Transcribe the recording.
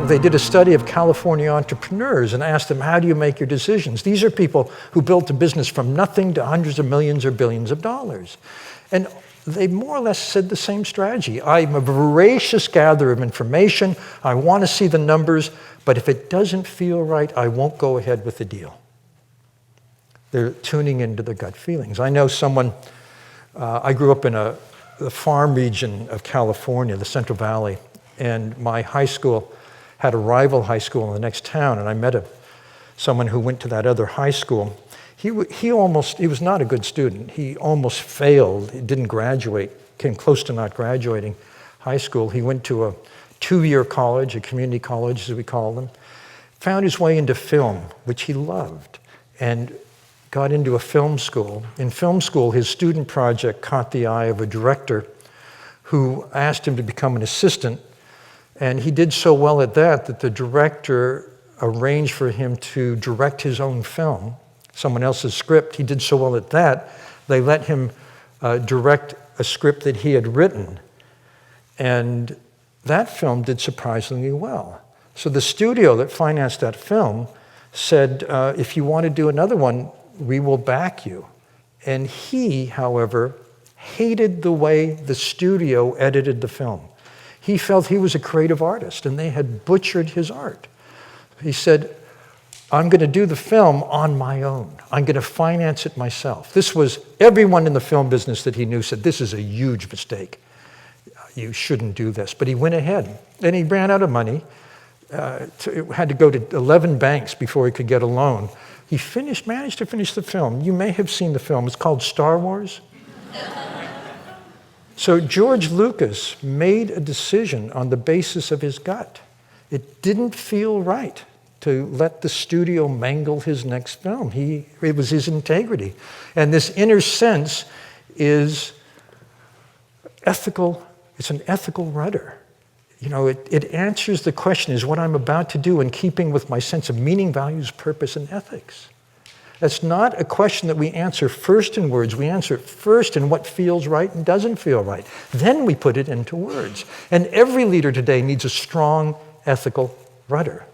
They did a study of California entrepreneurs and asked them, how do you make your decisions? These are people who built a business from nothing to hundreds of millions or billions of dollars. And they more or less said the same strategy. I'm a voracious gatherer of information. I want to see the numbers, but if it doesn't feel right, I won't go ahead with the deal. They're tuning into their gut feelings. I know someone, I grew up in the farm region of California, the Central Valley, and my high school had a rival high school in the next town, and I met someone who went to that other high school. He was not a good student. He almost failed. He didn't graduate, came close to not graduating high school. He went to a 2-year college, a community college as we call them, found his way into film, which he loved, and got into a film school. In film school, his student project caught the eye of a director who asked him to become an assistant. And he did so well at that the director arranged for him to direct his own film, someone else's script. He did so well at that, they let him direct a script that he had written. And that film did surprisingly well. So the studio that financed that film said, if you want to do another one, we will back you. And he, however, hated the way the studio edited the film. He felt he was a creative artist, and they had butchered his art. He said, I'm going to do the film on my own. I'm going to finance it myself. This was, everyone in the film business that he knew said, this is a huge mistake. You shouldn't do this. But he went ahead, and he ran out of money. Had to go to 11 banks before he could get a loan. He managed to finish the film. You may have seen the film. It's called Star Wars. So George Lucas made a decision on the basis of his gut. It didn't feel right to let the studio mangle his next film. It was his integrity. And this inner sense is ethical. It's an ethical rudder. You know, it answers the question, is what I'm about to do in keeping with my sense of meaning, values, purpose, and ethics? That's not a question that we answer first in words. We answer it first in what feels right and doesn't feel right. Then we put it into words. And every leader today needs a strong ethical rudder.